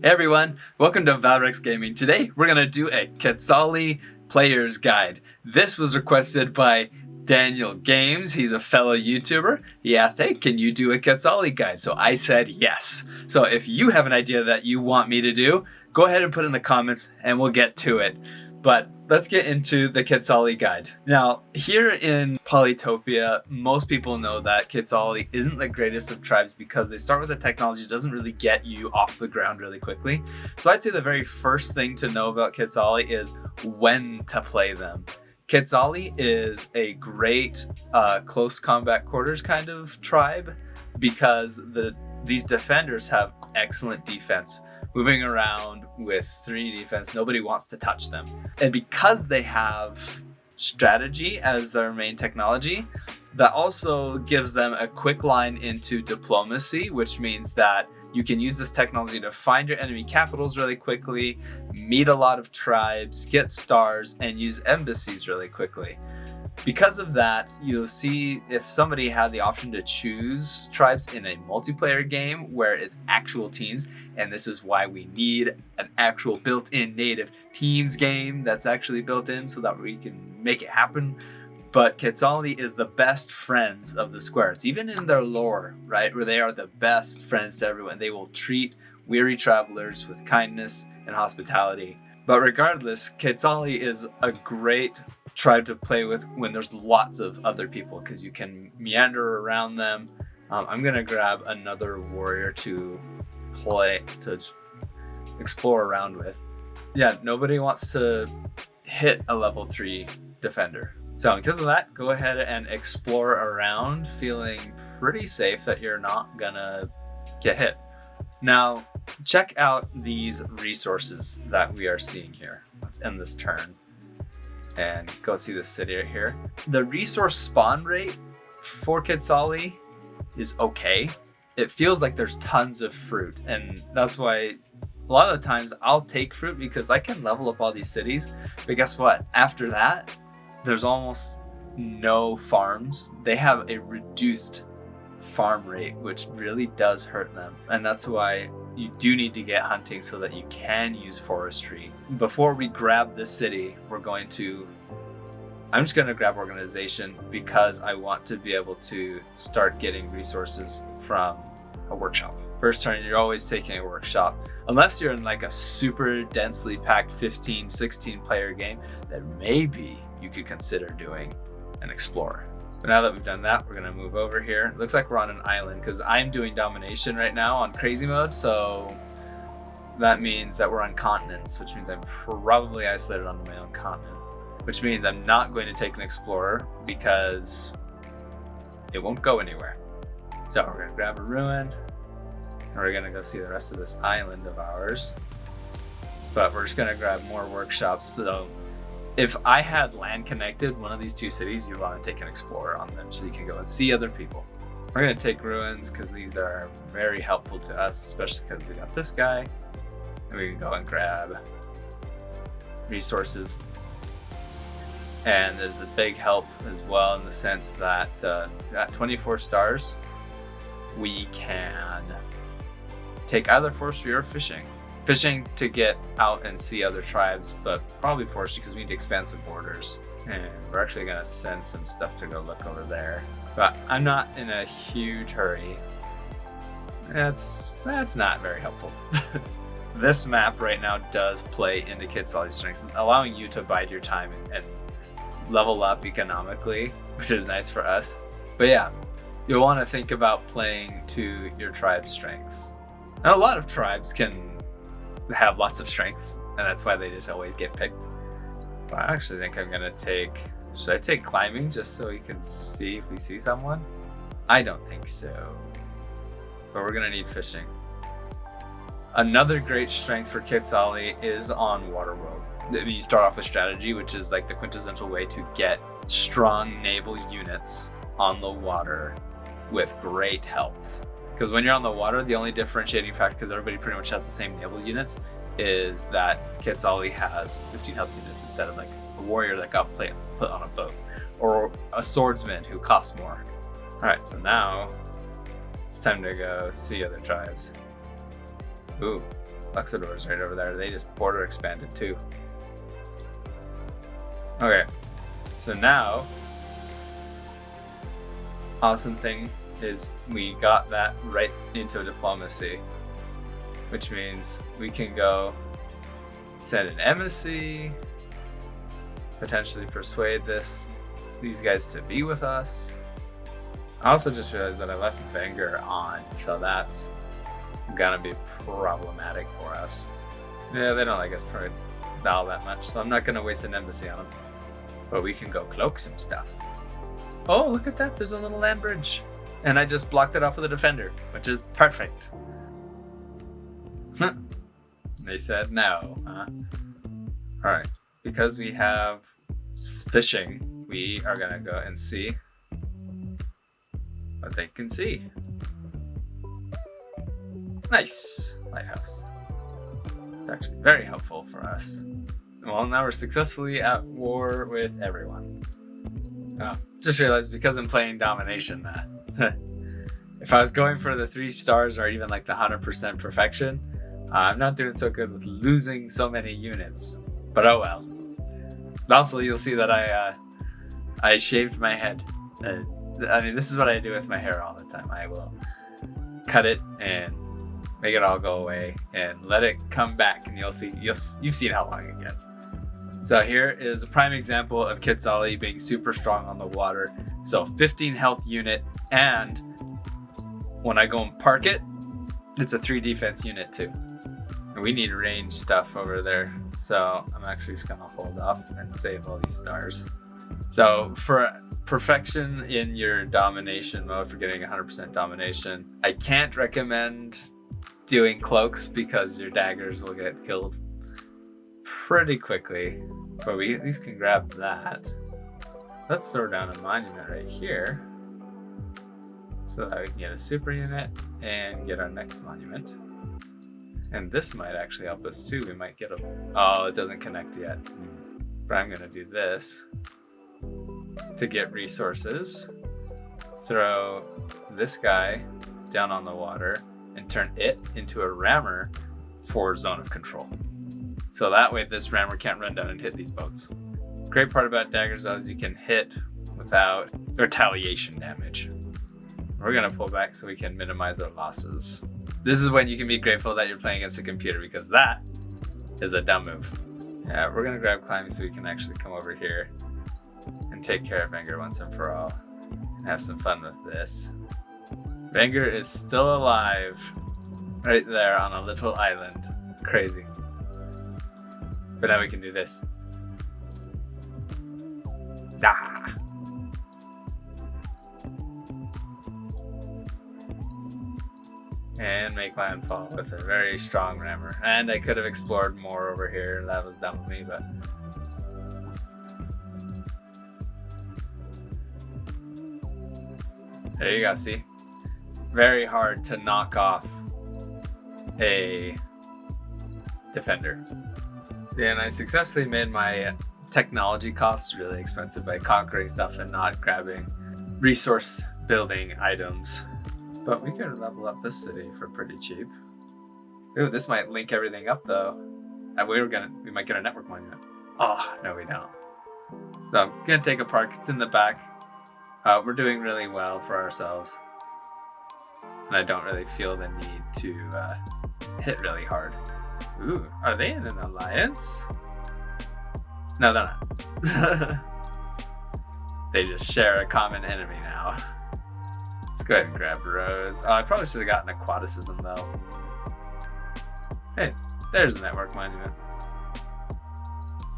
Hey everyone, welcome to Valrex Gaming. Today we're gonna do a Quetzali player's guide. This was requested by Daniel Games. He's a fellow YouTuber. He asked, hey, can you do a Quetzali guide? So I said yes. So if you have an idea that you want me to do, go ahead and put it in the comments and we'll get to it. But let's get into the Quetzali guide. Now, here in Polytopia, most people know that Quetzali isn't the greatest of tribes because they start with a technology that doesn't really get you off the ground really quickly. So I'd say the very first thing to know about Quetzali is when to play them. Quetzali is a great close combat quarters kind of tribe because these defenders have excellent defense. Moving around with 3 defense, nobody wants to touch them. And because they have strategy as their main technology, that also gives them a quick line into diplomacy, which means that you can use this technology to find your enemy capitals really quickly, meet a lot of tribes, get stars, and use embassies really quickly. Because of that, you'll see if somebody had the option to choose tribes in a multiplayer game where it's actual teams, and this is why we need an actual built-in native teams game that's actually built in so that we can make it happen. But Quetzali is the best friends of the square. It's even in their lore, right? Where they are the best friends to everyone. They will treat weary travelers with kindness and hospitality. But regardless, Quetzali is a great tribe to play with when there's lots of other people because you can meander around them. I'm gonna grab another warrior to explore around with. Yeah, nobody wants to hit a level 3 defender. So because of that, go ahead and explore around feeling pretty safe that you're not gonna get hit. Now, check out these resources that we are seeing here. Let's end this turn and go see the city right here. The resource spawn rate for Quetzali is okay. It feels like there's tons of fruit, and that's why a lot of the times I'll take fruit because I can level up all these cities. But guess what? After that, there's almost no farms. They have a reduced farm rate, which really does hurt them. And that's why you do need to get hunting so that you can use forestry. Before we grab the city, I'm just gonna grab organization because I want to be able to start getting resources from a workshop. First turn, you're always taking a workshop. Unless you're in like a super densely packed 15, 16 player game, then maybe you could consider doing an explorer. But now that we've done that, we're gonna move over here. It looks like we're on an island because I'm doing domination right now on crazy mode. So that means that we're on continents, which means I'm probably isolated on my own continent, which means I'm not going to take an explorer because it won't go anywhere. So we're gonna grab a ruin and we're gonna go see the rest of this island of ours. But we're just gonna grab more workshops. So if I had land connected one of these 2 cities, you'd want to take an explorer on them so you can go and see other people. We're going to take ruins because these are very helpful to us, especially because we got this guy. And we can go and grab resources. And there's a big help as well in the sense that at 24 stars, we can take either forestry or fishing. Fishing to get out and see other tribes, but probably forestry because we need to expand some borders. And we're actually gonna send some stuff to go look over there. But I'm not in a huge hurry. That's not very helpful. This map right now does play into Quetzali's strengths, allowing you to bide your time and level up economically, which is nice for us. But yeah, you'll want to think about playing to your tribe's strengths. And a lot of tribes can have lots of strengths, and that's why they just always get picked. But I actually think I'm gonna should I take climbing just so we can see if we see someone? I don't think so, but we're gonna need fishing. Another great strength for Quetzali is on Waterworld. You start off with strategy, which is like the quintessential way to get strong naval units on the water with great health. Because when you're on the water, the only differentiating factor, because everybody pretty much has the same naval units, is that Quetzali has 15 health units instead of like a warrior that got put on a boat, or a swordsman who costs more. All right, so now it's time to go see other tribes. Ooh, Luxador's right over there. They just border expanded too. Okay, so now, awesome thing is we got that right into diplomacy, which means we can go send an embassy, potentially persuade these guys to be with us. I also just realized that I left Wenger on, so that's gonna be problematic for us. Yeah, they don't like us per Val that much, so I'm not gonna waste an embassy on them. But we can go cloak some stuff. Oh, look at that, there's a little land bridge. And I just blocked it off with a defender, which is perfect. They said no, huh? Alright, because we have fishing, we are gonna go and see what they can see. Nice lighthouse. It's actually very helpful for us. Well, now we're successfully at war with everyone. Oh, just realized because I'm playing domination, if I was going for the 3 stars or even like the 100% perfection, I'm not doing so good with losing so many units. But oh well. Also, you'll see that I shaved my head. I mean, this is what I do with my hair all the time. I will cut it and make it all go away and let it come back, and you'll see. You've seen how long it gets. So here is a prime example of Quetzali being super strong on the water. So 15 health unit, and when I go and park it, it's a 3 defense unit too. And we need range stuff over there. So I'm actually just gonna hold off and save all these stars. So for perfection in your domination mode, for getting 100% domination, I can't recommend doing cloaks because your daggers will get killed pretty quickly. But we at least can grab that. Let's throw down a monument right here so that we can get a super unit and get our next monument. And this might actually help us too. We might get a... Oh, it doesn't connect yet. But I'm gonna do this to get resources. Throw this guy down on the water and turn it into a rammer for zone of control. So that way this rammer can't run down and hit these boats. Great part about daggers though is you can hit without retaliation damage. We're gonna pull back so we can minimize our losses. This is when you can be grateful that you're playing against a computer, because that is a dumb move. Yeah, we're gonna grab climbing so we can actually come over here and take care of Wenger once and for all and have some fun with this. Wenger is still alive right there on a little island. Crazy. But now we can do this. Ah! And make landfall with a very strong rammer. And I could have explored more over here. That was dumb of me, but... There you go, see? Very hard to knock off a defender. And I successfully made my technology costs really expensive by conquering stuff and not grabbing resource building items. But we could level up this city for pretty cheap. Ooh, this might link everything up though. We might get a network monument. Oh, no we don't. So I'm gonna take a park, it's in the back. We're doing really well for ourselves. And I don't really feel the need to hit really hard. Ooh, are they in an alliance? No, they're not. They just share a common enemy now. Let's go ahead and grab roads. Oh, I probably should have gotten aquaticism though. Hey, there's a network monument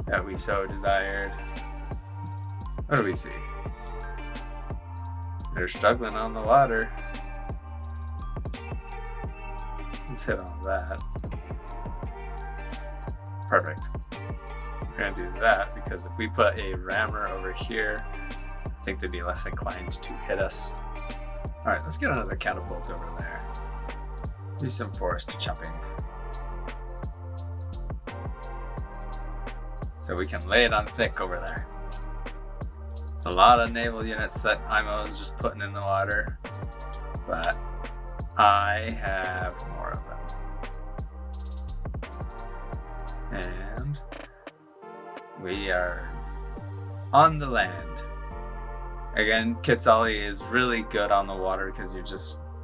that we so desired. What do we see? They're struggling on the water. Let's hit on that. Perfect. We're gonna do that because if we put a rammer over here, I think they'd be less inclined to hit us. All right, let's get another catapult over there. Do some forest chopping. So we can lay it on thick over there. It's a lot of naval units that IMO is just putting in the water, but I have more of them. We are on the land. Again, Quetzali is really good on the water because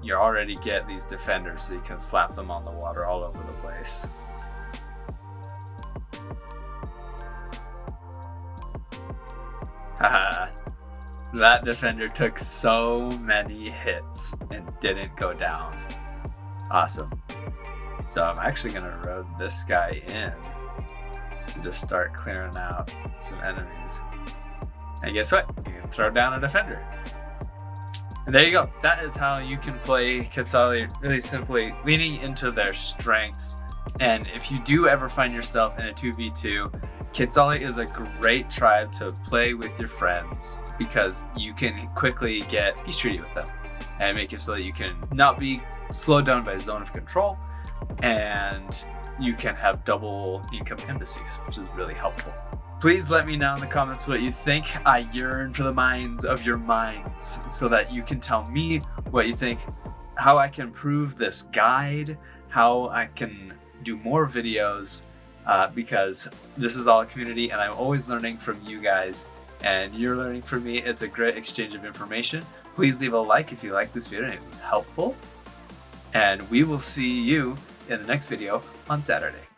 you already get these defenders, so you can slap them on the water all over the place. Haha. That defender took so many hits and didn't go down. Awesome. So I'm actually gonna road this guy in to just start clearing out some enemies. And guess what? You can throw down a defender. And there you go. That is how you can play Quetzali, really simply leaning into their strengths. And if you do ever find yourself in a 2v2, Quetzali is a great tribe to play with your friends because you can quickly get peace treaty with them and make it so that you can not be slowed down by zone of control, and you can have double income embassies, which is really helpful. Please let me know in the comments what you think. I yearn for the minds of your minds so that you can tell me what you think, how I can improve this guide, how I can do more videos, because this is all a community and I'm always learning from you guys and you're learning from me. It's a great exchange of information. Please leave a like if you liked this video and it was helpful. And we will see you in the next video on Saturday.